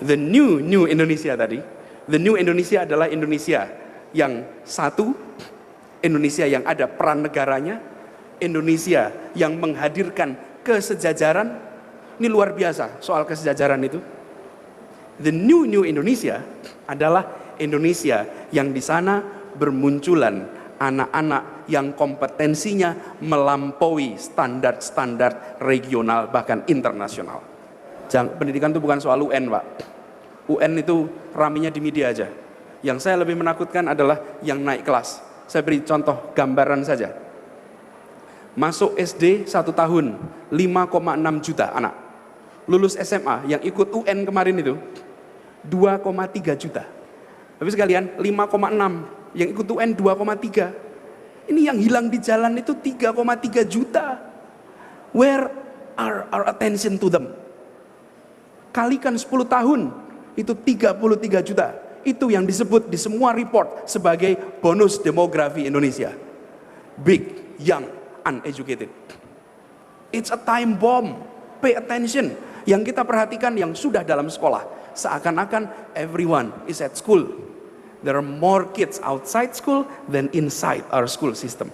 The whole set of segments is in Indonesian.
The new Indonesia tadi, the new Indonesia adalah Indonesia yang satu, Indonesia yang ada peran negaranya, Indonesia yang menghadirkan kesejajaran. Ini luar biasa soal kesejajaran itu. The new Indonesia adalah Indonesia yang di sana bermunculan anak-anak yang kompetensinya melampaui standar-standar regional bahkan internasional. Pendidikan itu bukan soal UN, Pak. UN itu raminya di media aja. Yang saya lebih menakutkan adalah yang naik kelas. Saya beri contoh gambaran saja. Masuk SD 1 tahun 5,6 juta anak. Lulus SMA yang ikut UN kemarin itu 2,3 juta. Tapi sekalian 5,6 yang ikut UN 2,3. Ini yang hilang di jalan itu 3,3 juta. Where are our attention to them? Kalikan 10 tahun itu 33 juta. Itu yang disebut di semua report sebagai bonus demografi Indonesia. Big, young, uneducated. It's a time bomb. Pay attention. Yang kita perhatikan yang sudah dalam sekolah. Seakan-akan everyone is at school. There are more kids outside school than inside our school system.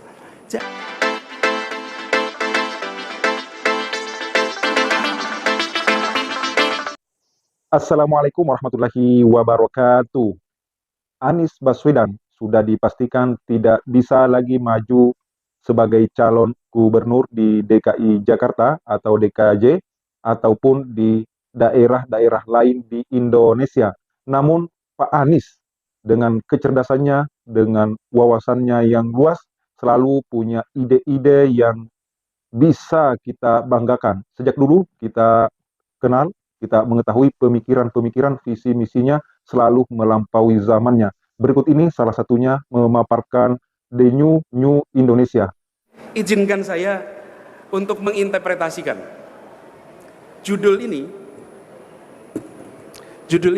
Assalamualaikum warahmatullahi wabarakatuh. Anies Baswedan sudah dipastikan tidak bisa lagi maju sebagai calon gubernur di DKI Jakarta atau DKJ ataupun di daerah-daerah lain di Indonesia. Namun Pak Anies dengan kecerdasannya, dengan wawasannya yang luas, selalu punya ide-ide yang bisa kita banggakan. Sejak dulu kita kenal, kita mengetahui pemikiran-pemikiran visi misinya selalu melampaui zamannya. Berikut ini salah satunya memaparkan The New Indonesia. Izinkan saya untuk menginterpretasikan. Judul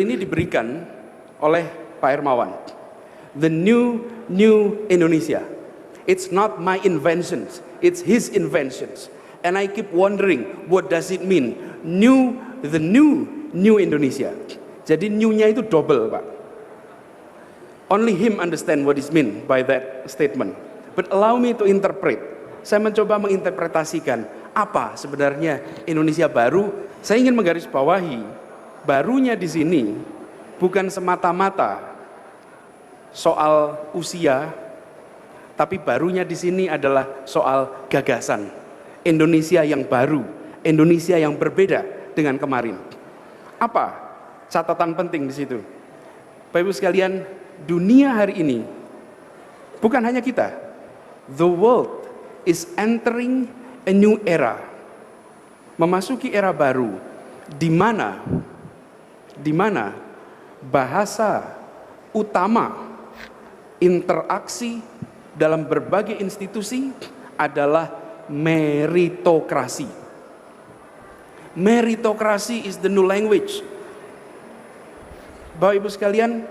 ini diberikan oleh Pak Hermawan. The New Indonesia. It's not my inventions, it's his inventions. And I keep wondering, what does it mean? The new Indonesia. Jadi new-nya itu double, Pak. Only him understand what is meant by that statement. But allow me to interpret. Saya mencoba menginterpretasikan apa sebenarnya Indonesia baru. Saya ingin menggarisbawahi barunya di sini bukan semata-mata soal usia, tapi barunya di sini adalah soal gagasan. Indonesia yang baru, Indonesia yang berbeda dengan kemarin. Apa catatan penting di situ? Bapak Ibu sekalian, dunia hari ini bukan hanya kita. The world is entering a new era. Memasuki era baru di mana bahasa utama interaksi dalam berbagai institusi adalah meritokrasi. Meritokrasi is the new language. Bapak Ibu sekalian,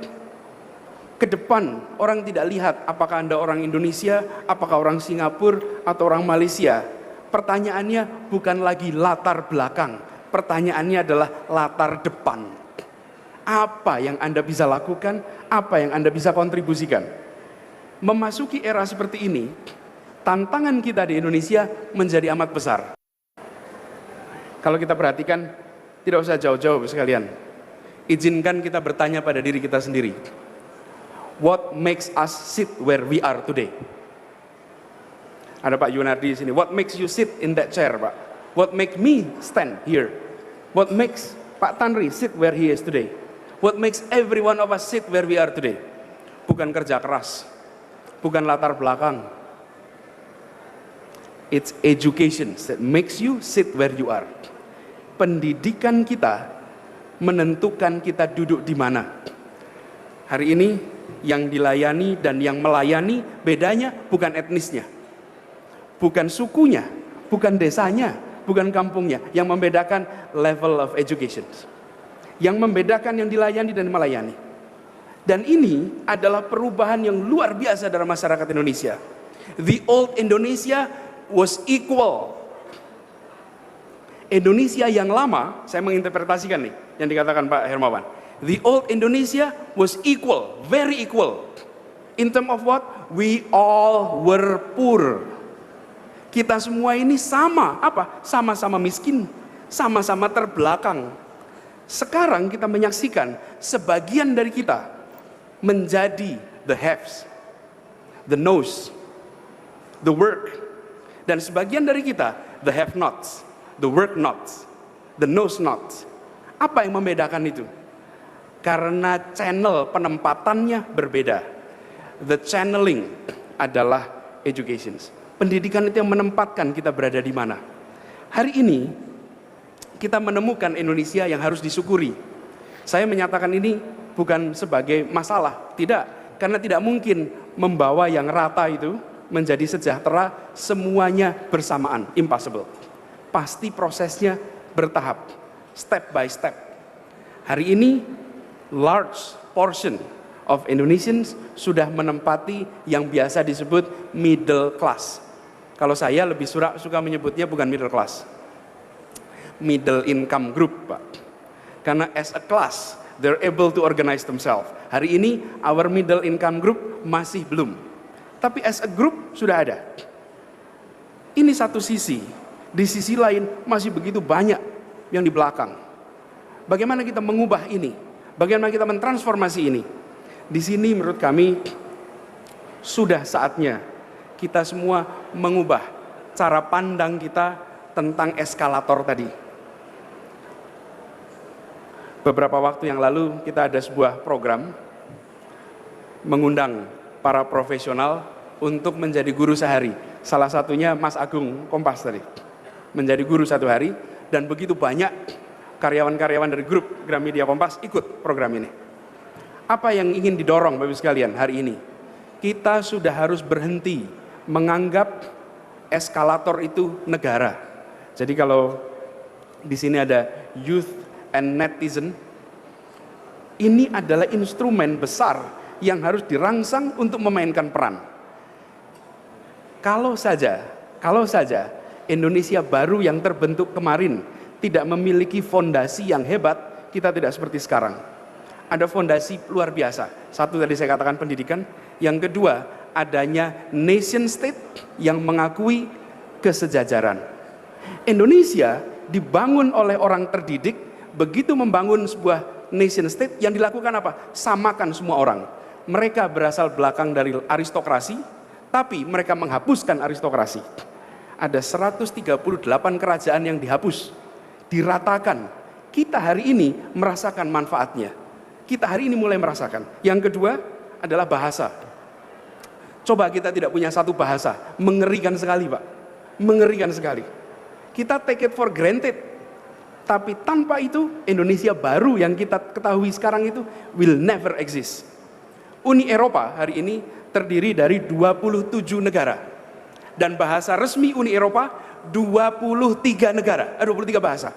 ke depan orang tidak lihat apakah Anda orang Indonesia, apakah orang Singapura atau orang Malaysia. Pertanyaannya bukan lagi latar belakang, pertanyaannya adalah latar depan. Apa yang Anda bisa lakukan, apa yang Anda bisa kontribusikan. Memasuki era seperti ini, tantangan kita di Indonesia menjadi amat besar. Kalau kita perhatikan, tidak usah jauh-jauh sekalian. Izinkan kita bertanya pada diri kita sendiri. What makes us sit where we are today? Ada Pak Yunardi di sini. What makes you sit in that chair, Pak? What makes me stand here? What makes Pak Tanri sit where he is today? What makes every one of us sit where we are today? Bukan kerja keras, bukan latar belakang. It's education that makes you sit where you are. Pendidikan kita menentukan kita duduk di mana. Hari ini yang dilayani dan yang melayani bedanya bukan etnisnya, bukan sukunya, bukan desanya, bukan kampungnya. Yang membedakan level of education. Yang membedakan yang dilayani dan melayani. Dan ini adalah perubahan yang luar biasa dalam masyarakat Indonesia. The old Indonesia was equal. Indonesia yang lama, saya menginterpretasikan nih yang dikatakan Pak Hermawan. The old Indonesia was equal, very equal. In terms of what? We all were poor. Kita semua ini sama, apa? Sama-sama miskin, sama-sama terbelakang. Sekarang kita menyaksikan sebagian dari kita menjadi the haves, the knows, the work. Dan sebagian dari kita, the have-nots, the work-nots, the knows-nots. Apa yang membedakan itu? Karena channel penempatannya berbeda. The channeling adalah education. Pendidikan itu yang menempatkan kita berada di mana. Hari ini, kita menemukan Indonesia yang harus disyukuri. Saya menyatakan ini bukan sebagai masalah, tidak. Karena tidak mungkin membawa yang rata itu menjadi sejahtera semuanya bersamaan, impossible. Pasti prosesnya bertahap, step by step. Hari ini, large portion of Indonesians sudah menempati yang biasa disebut middle class. Kalau saya lebih suka menyebutnya bukan middle class, middle income group, Pak. Karena as a class, they're able to organize themselves. Hari ini, our middle income group masih belum. Tapi as a group, sudah ada. Ini satu sisi. Di sisi lain, masih begitu banyak yang di belakang. Bagaimana kita mengubah ini? Bagaimana kita mentransformasi ini? Di sini menurut kami, sudah saatnya kita semua mengubah cara pandang kita tentang eskalator tadi. Beberapa waktu yang lalu kita ada sebuah program mengundang para profesional untuk menjadi guru sehari. Salah satunya Mas Agung Kompas tadi, menjadi guru satu hari, dan begitu banyak karyawan-karyawan dari grup Gramedia Kompas ikut program ini. Apa yang ingin didorong Bapak sekalian hari ini? Kita sudah harus berhenti menganggap eskalator itu negara. Jadi kalau di sini ada youth and netizen, ini adalah instrumen besar yang harus dirangsang untuk memainkan peran. Kalau saja Indonesia baru yang terbentuk kemarin tidak memiliki fondasi yang hebat, kita tidak seperti sekarang. Ada fondasi luar biasa. Satu tadi saya katakan pendidikan, yang kedua adanya nation state yang mengakui kesejajaran. Indonesia dibangun oleh orang terdidik, begitu membangun sebuah nation state yang dilakukan apa? Samakan semua orang. Mereka berasal belakang dari aristokrasi, tapi mereka menghapuskan aristokrasi. Ada 138 kerajaan yang dihapus, diratakan. Kita hari ini merasakan manfaatnya. Kita hari ini mulai merasakan. Yang kedua adalah bahasa. Coba kita tidak punya satu bahasa, mengerikan sekali Pak. Mengerikan sekali. Kita take it for granted. Tapi tanpa itu, Indonesia baru yang kita ketahui sekarang itu will never exist. Uni Eropa hari ini terdiri dari 27 negara. Dan bahasa resmi Uni Eropa 23 negara, 23 bahasa.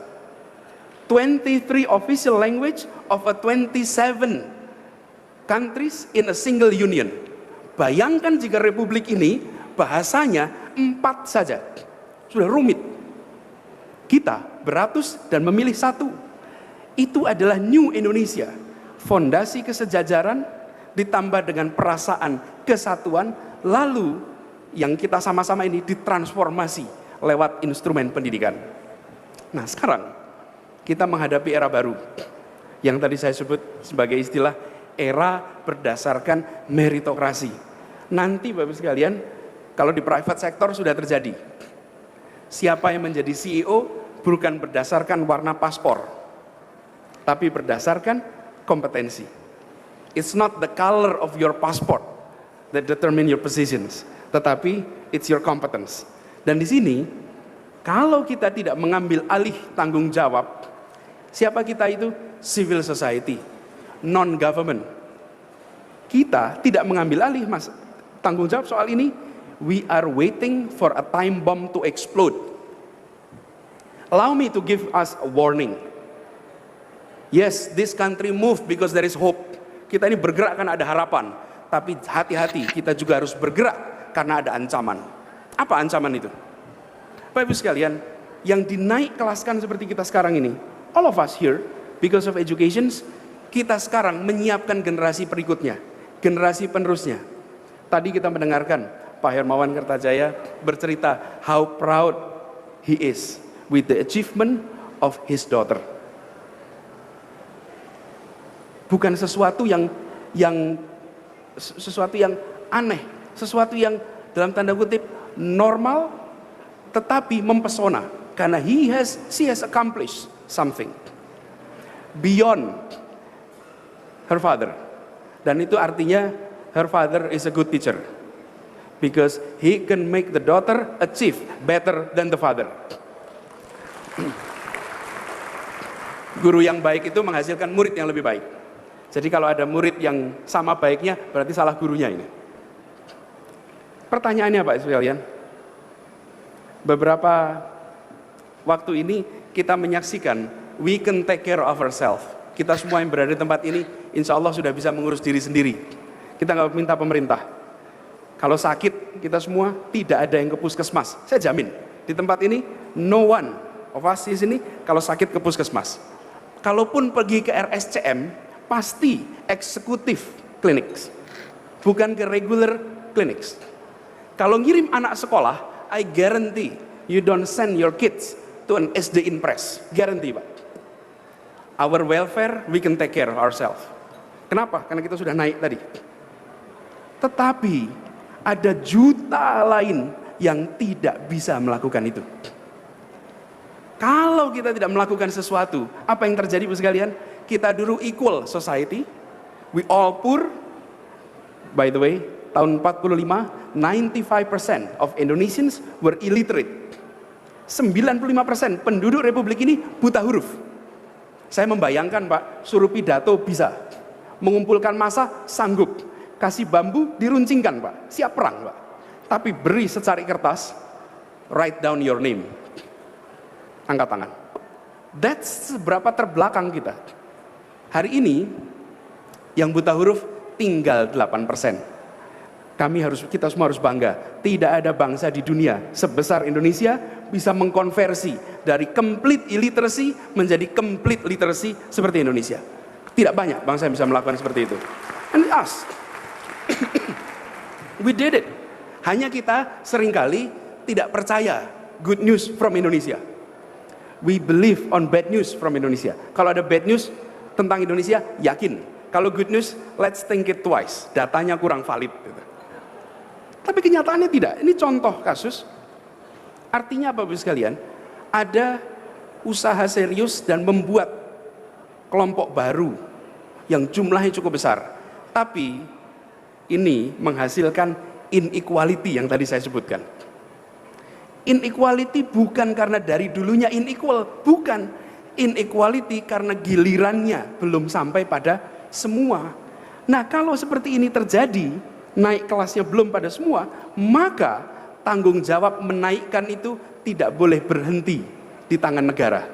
23 official language of a 27 countries in a single union. Bayangkan jika republik ini bahasanya 4 saja. Sudah rumit. Kita beratus dan memilih satu. Itu adalah New Indonesia. Fondasi kesejajaran ditambah dengan perasaan kesatuan, lalu yang kita sama-sama ini ditransformasi lewat instrumen pendidikan. Nah sekarang kita menghadapi era baru yang tadi saya sebut sebagai istilah era berdasarkan meritokrasi. Nanti Bapak sekalian, kalau di private sector sudah terjadi. Siapa yang menjadi CEO bukan berdasarkan warna paspor, tapi berdasarkan kompetensi. It's not the color of your passport that determine your positions, tetapi it's your competence. Dan di sini, kalau kita tidak mengambil alih tanggung jawab, siapa kita itu? Civil society, non-government. Kita tidak mengambil alih tanggung jawab soal ini. We are waiting for a time bomb to explode. Allow me to give us a warning. Yes, this country move because there is hope. Kita ini bergerak karena ada harapan. Tapi hati-hati, kita juga harus bergerak karena ada ancaman. Apa ancaman itu? Bapak Ibu sekalian, yang dinaik kelaskan seperti kita sekarang ini, all of us here, because of education, kita sekarang menyiapkan generasi berikutnya, generasi penerusnya. Tadi kita mendengarkan Pak Hermawan Kertajaya bercerita how proud he is with the achievement of his daughter. Bukan sesuatu yang aneh, sesuatu yang dalam tanda kutip normal, tetapi mempesona karena she has accomplished something beyond her father. Dan itu artinya her father is a good teacher because he can make the daughter achieve better than the father. Guru yang baik itu menghasilkan murid yang lebih baik. Jadi kalau ada murid yang sama baiknya, berarti salah gurunya ini. Pertanyaannya Pak sekalian, beberapa waktu ini kita menyaksikan we can take care of ourselves. Kita semua yang berada di tempat ini, insya Allah sudah bisa mengurus diri sendiri. Kita nggak minta pemerintah. Kalau sakit, kita semua tidak ada yang ke puskesmas. Saya jamin, di tempat ini, no one of us di sini kalau sakit ke puskesmas. Kalaupun pergi ke RSCM, pasti eksekutif clinics, bukan ke regular clinics. Kalau ngirim anak sekolah, I guarantee you don't send your kids to an SD Impres. Guarantee Pak. Our welfare, we can take care of ourselves. Kenapa? Karena kita sudah naik tadi. Tetapi ada juta lain yang tidak bisa melakukan itu. Kalau kita tidak melakukan sesuatu, apa yang terjadi Bu sekalian? Kita dulu equal society, we all poor. By the way, tahun 45, 95% of Indonesians were illiterate. 95% penduduk Republik ini buta huruf. Saya membayangkan Pak, suruh pidato bisa, mengumpulkan massa sanggup, kasih bambu diruncingkan Pak, siap perang Pak. Tapi beri secari kertas, write down your name. Angkat tangan. That's seberapa terbelakang kita. Hari ini yang buta huruf tinggal 8%. Kita semua harus bangga. Tidak ada bangsa di dunia sebesar Indonesia bisa mengkonversi dari complete illiteracy menjadi complete literacy seperti Indonesia. Tidak banyak bangsa yang bisa melakukan seperti itu. And us, we did it. Hanya kita seringkali tidak percaya good news from Indonesia. We believe on bad news from Indonesia. Kalau ada bad news tentang Indonesia, yakin. Kalau good news, let's think it twice. Datanya kurang valid. Gitu. Tapi kenyataannya tidak. Ini contoh kasus. Artinya apa Bapak sekalian? Ada usaha serius dan membuat kelompok baru yang jumlahnya cukup besar. Tapi ini menghasilkan inequality yang tadi saya sebutkan. Inequality bukan karena dari dulunya unequal, bukan. Inequality karena gilirannya belum sampai pada semua. Nah kalau seperti ini terjadi, naik kelasnya belum pada semua, maka tanggung jawab menaikkan itu tidak boleh berhenti di tangan negara.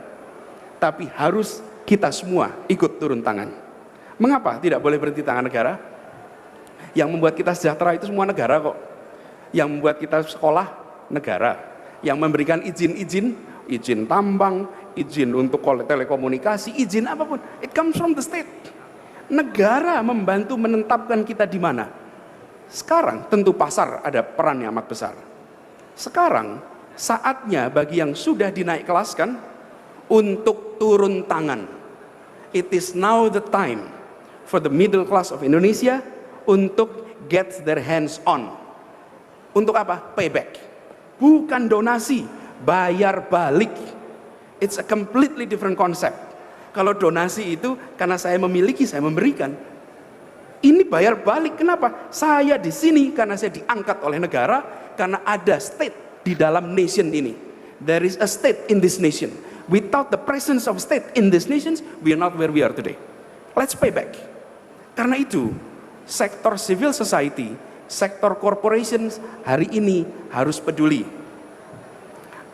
Tapi harus kita semua ikut turun tangan. Mengapa tidak boleh berhenti di tangan negara? Yang membuat kita sejahtera itu semua negara kok. Yang membuat kita sekolah, negara. Yang memberikan izin tambang, izin untuk telekomunikasi, izin apapun, it comes from the state. Negara membantu menetapkan kita di mana. Sekarang tentu pasar ada peran yang amat besar. Sekarang saatnya bagi yang sudah dinaik kelaskan untuk turun tangan. It is now the time for the middle class of Indonesia untuk get their hands on. Untuk apa? Payback. Bukan donasi, bayar balik. It's a completely different concept. Kalau donasi itu karena saya memiliki, saya memberikan. Ini bayar balik, kenapa? Saya di sini karena saya diangkat oleh negara, karena ada state di dalam nation ini. There is a state in this nation. Without the presence of state in these nations, we are not where we are today. Let's pay back. Karena itu, sektor civil society, sektor corporations hari ini harus peduli.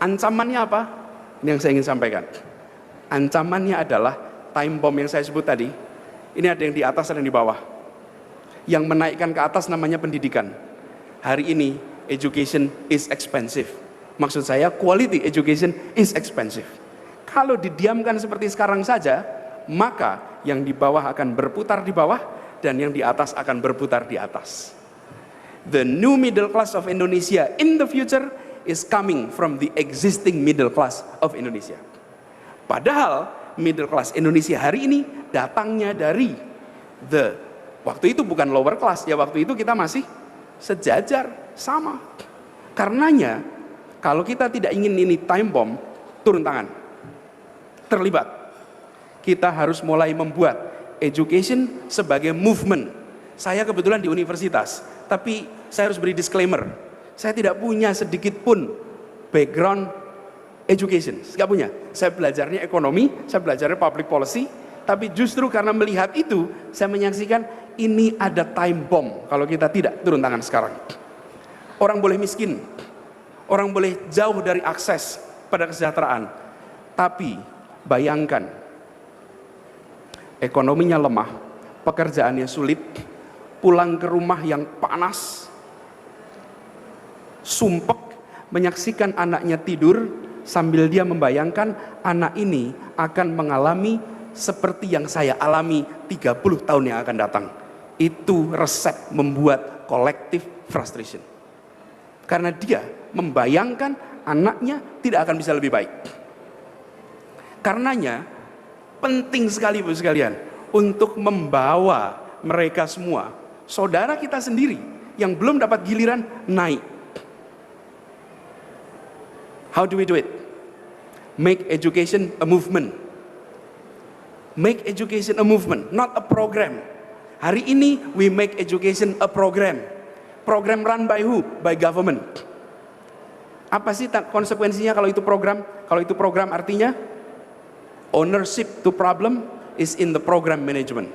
Ancamannya apa? Ini yang saya ingin sampaikan. Ancamannya adalah time bomb yang saya sebut tadi. Ini ada yang di atas, ada yang di bawah. Yang menaikkan ke atas namanya pendidikan. Hari ini education is expensive. Maksud saya quality education is expensive. Kalau didiamkan seperti sekarang saja, maka yang di bawah akan berputar di bawah, dan yang di atas akan berputar di atas. The new middle class of Indonesia in the future is coming from the existing middle class of Indonesia. Padahal middle class Indonesia hari ini datangnya dari waktu itu bukan lower class ya, waktu itu kita masih sejajar sama. Karenanya kalau kita tidak ingin ini time bomb, turun tangan, terlibat. Kita harus mulai membuat education sebagai movement. Saya kebetulan di universitas, tapi saya harus beri disclaimer, saya tidak punya sedikit pun background education, nggak punya. Saya belajarnya ekonomi, saya belajarnya public policy, tapi justru karena melihat itu, saya menyaksikan ini ada time bomb kalau kita tidak turun tangan sekarang. Orang boleh miskin, orang boleh jauh dari akses pada kesejahteraan, tapi bayangkan, ekonominya lemah, pekerjaannya sulit, pulang ke rumah yang panas, sumpek, menyaksikan anaknya tidur, sambil dia membayangkan anak ini akan mengalami seperti yang saya alami 30 tahun yang akan datang. Itu resep membuat collective frustration. Karena dia membayangkan anaknya tidak akan bisa lebih baik. Karenanya penting sekali Bapak sekalian untuk membawa mereka semua, saudara kita sendiri yang belum dapat giliran, naik. How do we do it? Make education a movement. Make education a movement, not a program. Hari ini we make education a program. Program run by who? By government. Apa sih konsekuensinya kalau itu program? Kalau itu program artinya ownership to problem is in the program management.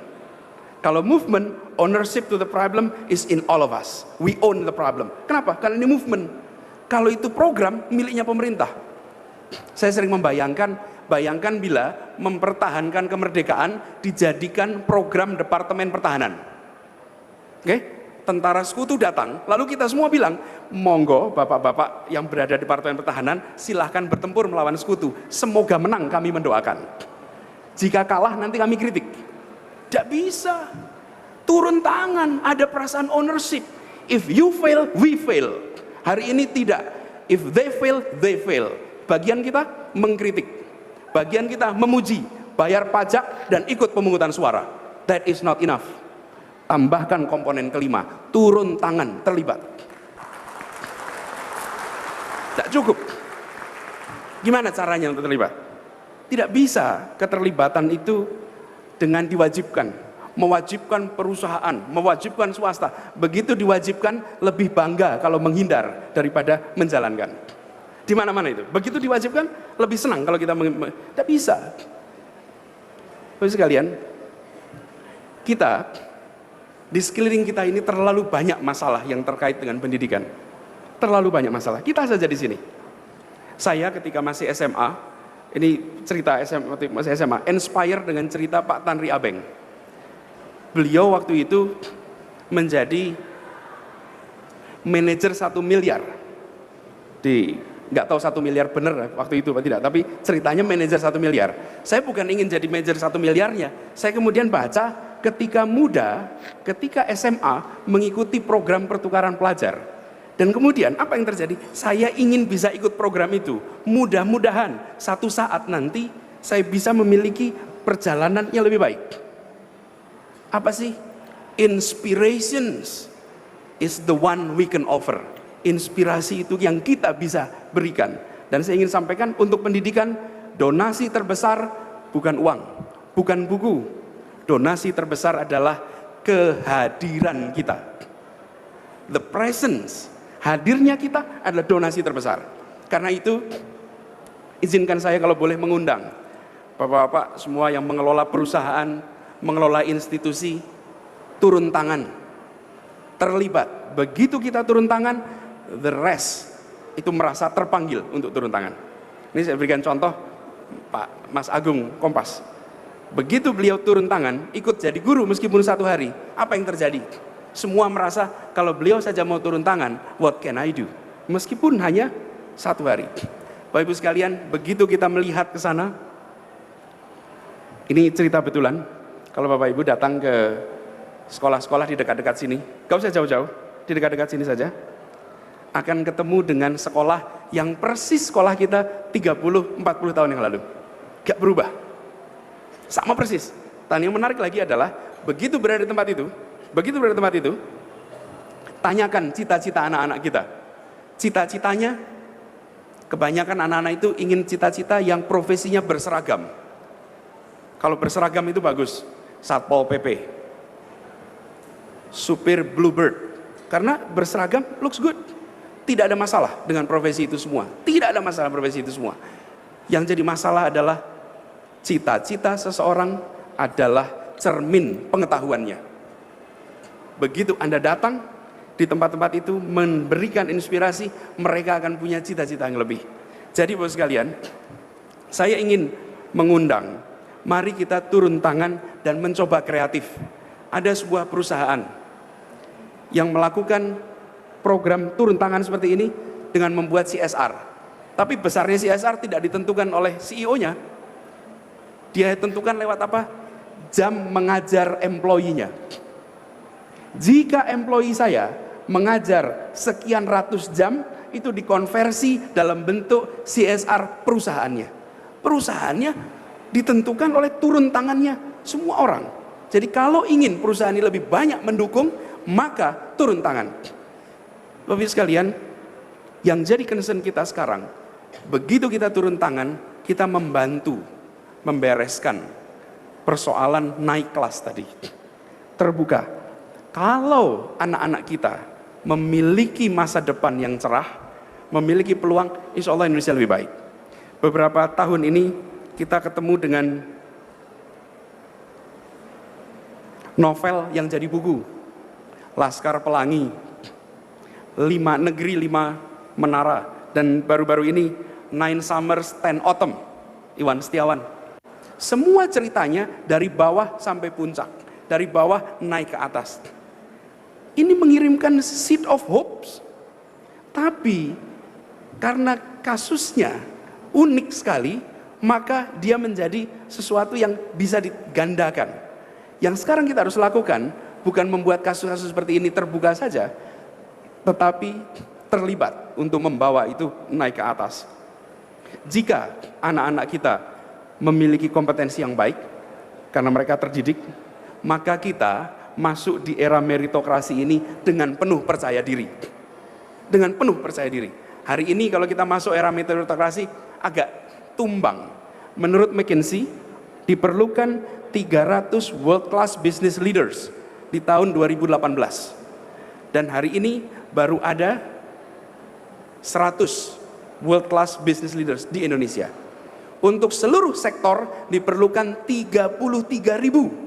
Kalau movement, ownership to the problem is in all of us. We own the problem. Kenapa? Karena ini movement. Kalau itu program miliknya pemerintah. Saya sering bayangkan bila mempertahankan kemerdekaan dijadikan program Departemen Pertahanan. Oke? Tentara sekutu datang, lalu kita semua bilang, monggo bapak-bapak yang berada di Departemen Pertahanan, silahkan bertempur melawan sekutu. Semoga menang, kami mendoakan. Jika kalah nanti kami kritik. Tidak bisa. Turun tangan, ada perasaan ownership. If you fail, we fail. Hari ini tidak. If they fail, they fail. Bagian kita mengkritik. Bagian kita memuji, bayar pajak dan ikut pemungutan suara. That is not enough. Tambahkan komponen kelima, turun tangan, terlibat. Tidak cukup. Gimana caranya untuk terlibat? Tidak bisa keterlibatan itu dengan diwajibkan. Mewajibkan perusahaan, mewajibkan swasta. Begitu diwajibkan, lebih bangga kalau menghindar daripada menjalankan. Di mana-mana itu. Begitu diwajibkan, lebih senang kalau kita tidak bisa. Bapak sekalian, kita di sekeliling kita ini terlalu banyak masalah yang terkait dengan pendidikan. Terlalu banyak masalah. Kita saja di sini. Saya ketika masih SMA, ini cerita masih SMA, inspire dengan cerita Pak Tanri Abeng. Beliau waktu itu menjadi manajer 1 miliar di, nggak tahu 1 miliar benar waktu itu apa tidak, tapi ceritanya manajer 1 miliar. Saya bukan ingin jadi manajer 1 miliarnya. Saya kemudian baca ketika muda, ketika SMA mengikuti program pertukaran pelajar. Dan kemudian apa yang terjadi? Saya ingin bisa ikut program itu. Mudah-mudahan satu saat nanti saya bisa memiliki perjalanan yang lebih baik. Apa sih? Inspirations is the one we can offer. Inspirasi itu yang kita bisa berikan. Dan saya ingin sampaikan untuk pendidikan, donasi terbesar bukan uang, bukan buku. Donasi terbesar adalah kehadiran kita. The presence, hadirnya kita adalah donasi terbesar. Karena itu, izinkan saya kalau boleh mengundang Bapak-bapak semua yang mengelola perusahaan, mengelola institusi, turun tangan, terlibat. Begitu kita turun tangan, the rest itu merasa terpanggil untuk turun tangan. Ini saya berikan contoh Pak Mas Agung Kompas. Begitu beliau turun tangan, ikut jadi guru meskipun 1 hari, apa yang terjadi? Semua merasa kalau beliau saja mau turun tangan, what can I do? Meskipun hanya 1 hari. Bapak Ibu sekalian, begitu kita melihat ke sana, ini cerita betulan. Kalau Bapak Ibu datang ke sekolah-sekolah di dekat-dekat sini, gak usah jauh-jauh, di dekat-dekat sini saja, akan ketemu dengan sekolah yang persis sekolah kita 30-40 tahun yang lalu. Gak berubah. Sama persis. Dan yang menarik lagi adalah, begitu berada di tempat itu, tanyakan cita-cita anak-anak kita. Cita-citanya, kebanyakan anak-anak itu ingin cita-cita yang profesinya berseragam. Kalau berseragam itu bagus. Satpol PP, supir Bluebird, karena berseragam looks good. Tidak ada masalah dengan profesi itu semua. Tidak ada masalah profesi itu semua. Yang jadi masalah adalah cita-cita seseorang adalah cermin pengetahuannya. Begitu Anda datang di tempat-tempat itu memberikan inspirasi, mereka akan punya cita-cita yang lebih. Jadi Bapak sekalian, saya ingin mengundang, mari kita turun tangan dan mencoba kreatif. Ada sebuah perusahaan yang melakukan program turun tangan seperti ini dengan membuat CSR. Tapi besarnya CSR tidak ditentukan oleh CEO-nya. Dia tentukan lewat apa? Jam mengajar employee-nya. Jika employee saya mengajar sekian ratus jam, itu dikonversi dalam bentuk CSR perusahaannya. Perusahaannya ditentukan oleh turun tangannya semua orang. Jadi kalau ingin perusahaan ini lebih banyak mendukung, maka turun tangan. Bapak Ibu sekalian, yang jadi concern kita sekarang, begitu kita turun tangan, kita membantu membereskan persoalan naik kelas tadi. Terbuka. Kalau anak-anak kita memiliki masa depan yang cerah, memiliki peluang, insya Allah Indonesia lebih baik. Beberapa tahun ini kita ketemu dengan novel yang jadi buku, Laskar Pelangi, 5 Negeri 5 Menara, dan baru-baru ini 9 Summers 10 Autumn, Iwan Setiawan. Semua ceritanya dari bawah sampai puncak, dari bawah naik ke atas. Ini mengirimkan seed of hopes. Tapi karena kasusnya unik sekali, maka dia menjadi sesuatu yang bisa digandakan. Yang sekarang kita harus lakukan bukan membuat kasus-kasus seperti ini terbuka saja, tetapi terlibat untuk membawa itu naik ke atas. Jika anak-anak kita memiliki kompetensi yang baik karena mereka terdidik, maka kita masuk di era meritokrasi ini dengan penuh percaya diri. Dengan penuh percaya diri. Hari ini kalau kita masuk era meritokrasi agak tumbang. Menurut McKinsey diperlukan 300 world class business leaders di tahun 2018. Dan hari ini baru ada 100 world class business leaders di Indonesia. Untuk seluruh sektor diperlukan 33.000.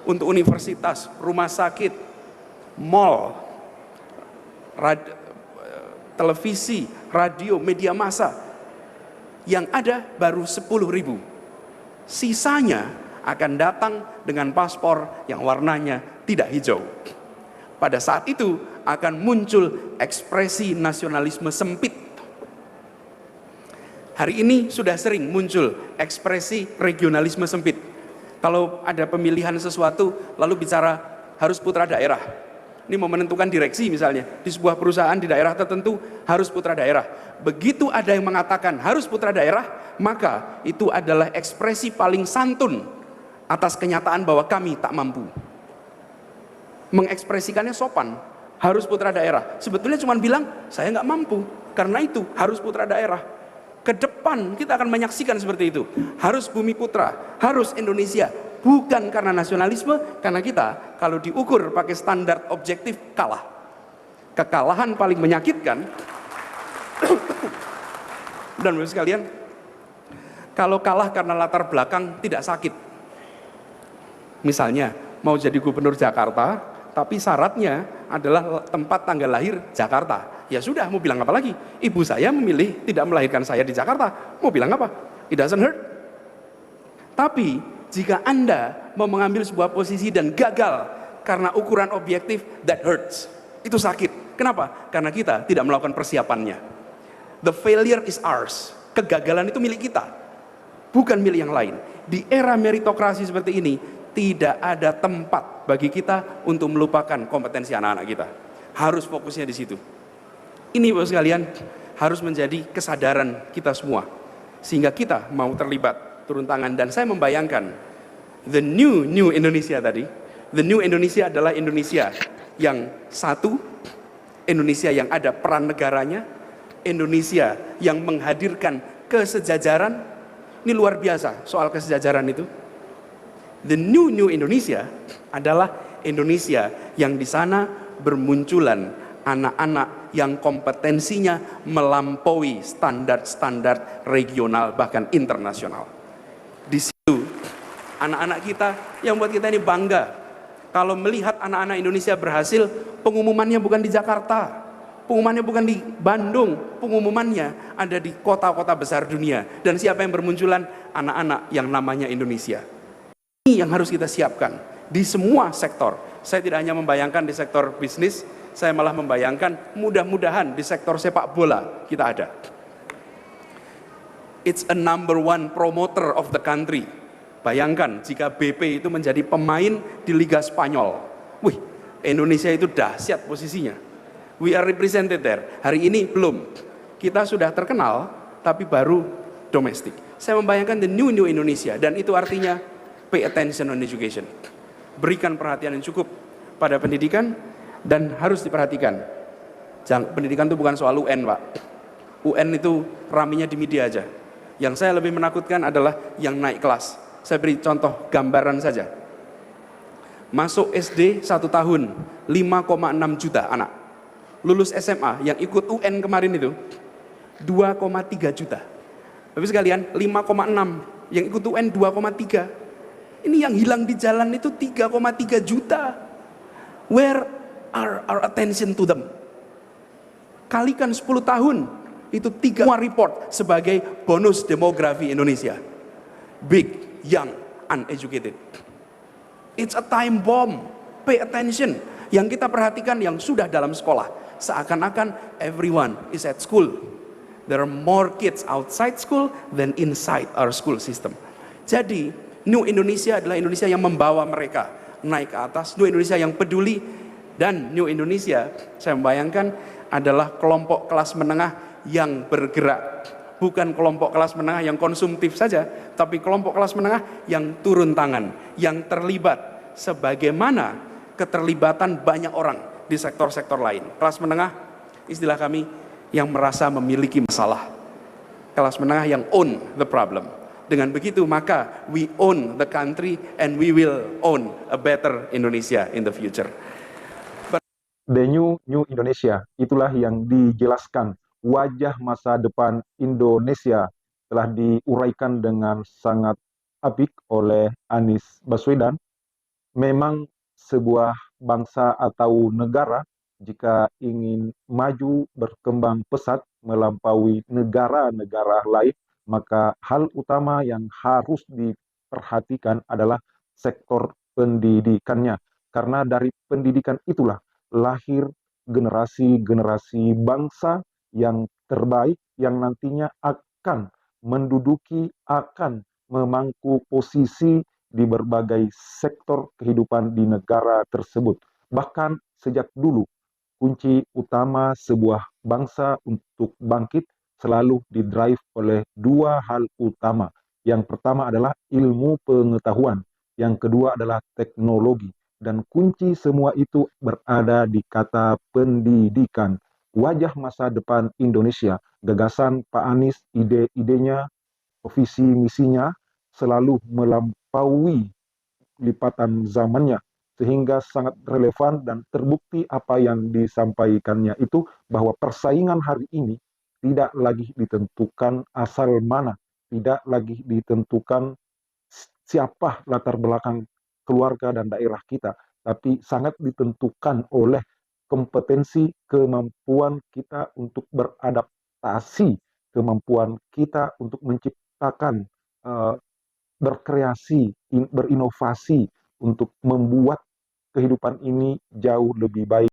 Untuk universitas, rumah sakit, mall, televisi, radio, media massa, yang ada baru 10.000. Sisanya akan datang dengan paspor yang warnanya tidak hijau. Pada saat itu akan muncul ekspresi nasionalisme sempit. Hari ini sudah sering muncul ekspresi regionalisme sempit. Kalau ada pemilihan sesuatu lalu bicara harus putra daerah. Ini mau menentukan direksi misalnya di sebuah perusahaan di daerah tertentu harus putra daerah. Begitu ada yang mengatakan harus putra daerah, maka itu adalah ekspresi paling santun atas kenyataan bahwa kami tak mampu. Mengekspresikannya sopan, harus putra daerah. Sebetulnya cuma bilang saya nggak mampu, karena itu harus putra daerah. Ke depan kita akan menyaksikan seperti itu. Harus bumi putra, harus Indonesia. Bukan karena nasionalisme, karena kita kalau diukur pakai standar objektif kalah. Kekalahan paling menyakitkan. Dan Bapak sekalian, kalau kalah karena latar belakang tidak sakit. Misalnya mau jadi gubernur Jakarta, tapi syaratnya adalah tempat tanggal lahir Jakarta. Ya sudah, mau bilang apa lagi? Ibu saya memilih tidak melahirkan saya di Jakarta. Mau bilang apa? It doesn't hurt. Tapi jika Anda mau mengambil sebuah posisi dan gagal karena ukuran objektif, that hurts. Itu sakit. Kenapa? Karena kita tidak melakukan persiapannya. The failure is ours. Kegagalan itu milik kita, bukan milik yang lain. Di era meritokrasi seperti ini, tidak ada tempat bagi kita untuk melupakan kompetensi anak-anak kita. Harus fokusnya di situ. Ini Bapak sekalian harus menjadi kesadaran kita semua, sehingga kita mau terlibat, turun tangan. Dan saya membayangkan the new Indonesia tadi, the new Indonesia adalah Indonesia yang satu, Indonesia yang ada peran negaranya, Indonesia yang menghadirkan kesejajaran. Ini luar biasa soal kesejajaran itu. The new Indonesia adalah Indonesia yang di sana bermunculan anak-anak yang kompetensinya melampaui standar-standar regional bahkan internasional. Di situ anak-anak kita yang buat kita ini bangga. Kalau melihat anak-anak Indonesia berhasil, pengumumannya bukan di Jakarta, pengumumannya bukan di Bandung, pengumumannya ada di kota-kota besar dunia. Dan siapa yang bermunculan? Anak-anak yang namanya Indonesia. Ini yang harus kita siapkan di semua sektor. Saya tidak hanya membayangkan di sektor bisnis, saya malah membayangkan mudah-mudahan di sektor sepak bola kita ada. It's a number one promoter of the country. Bayangkan jika BP itu menjadi pemain di Liga Spanyol. Wih, Indonesia itu dahsyat posisinya. We are represented there. Hari ini belum. Kita sudah terkenal, tapi baru domestik. Saya membayangkan the new Indonesia, dan itu artinya pay attention on education. Berikan perhatian yang cukup pada pendidikan, dan harus diperhatikan. Pendidikan itu bukan soal UN, Pak. UN itu raminya di media aja. Yang saya lebih menakutkan adalah yang naik kelas. Saya beri contoh gambaran saja. Masuk SD 1 tahun, 5,6 juta anak. Lulus SMA yang ikut UN kemarin itu, 2,3 juta. Tapi sekalian, 5,6. Yang ikut UN 2,3. Ini yang hilang di jalan itu 3,3 juta. Where are our attention to them? Kalikan 10 tahun, itu 3 report sebagai bonus demografi Indonesia. Big, young, uneducated. It's a time bomb. Pay attention. Yang kita perhatikan yang sudah dalam sekolah, seakan-akan everyone is at school. There are more kids outside school than inside our school system. Jadi, New Indonesia adalah Indonesia yang membawa mereka naik ke atas. New Indonesia yang peduli. Dan New Indonesia, saya membayangkan, adalah kelompok kelas menengah yang bergerak. Bukan kelompok kelas menengah yang konsumtif saja, tapi kelompok kelas menengah yang turun tangan, yang terlibat, sebagaimana keterlibatan banyak orang di sektor-sektor lain. Kelas menengah, istilah kami, yang merasa memiliki masalah. Kelas menengah yang own the problem. Dengan begitu, maka we own the country and we will own a better Indonesia in the future. The new Indonesia, itulah yang dijelaskan. Wajah masa depan Indonesia telah diuraikan dengan sangat apik oleh Anies Baswedan. Memang sebuah bangsa atau negara jika ingin maju berkembang pesat melampaui negara-negara lain, maka hal utama yang harus diperhatikan adalah sektor pendidikannya. Karena dari pendidikan itulah lahir generasi-generasi bangsa yang terbaik yang nantinya akan menduduki, akan memangku posisi di berbagai sektor kehidupan di negara tersebut. Bahkan sejak dulu, kunci utama sebuah bangsa untuk bangkit selalu didrive oleh 2 hal utama. Yang pertama adalah ilmu pengetahuan, yang kedua adalah teknologi. Dan kunci semua itu berada di kata pendidikan. Wajah masa depan Indonesia, gagasan Pak Anies, ide-idenya, visi misinya selalu melampaui lipatan zamannya, sehingga sangat relevan dan terbukti apa yang disampaikannya itu, bahwa persaingan hari ini tidak lagi ditentukan asal mana, tidak lagi ditentukan siapa latar belakang keluarga dan daerah kita, tapi sangat ditentukan oleh kompetensi, kemampuan kita untuk beradaptasi, kemampuan kita untuk menciptakan, berkreasi, berinovasi untuk membuat kehidupan ini jauh lebih baik.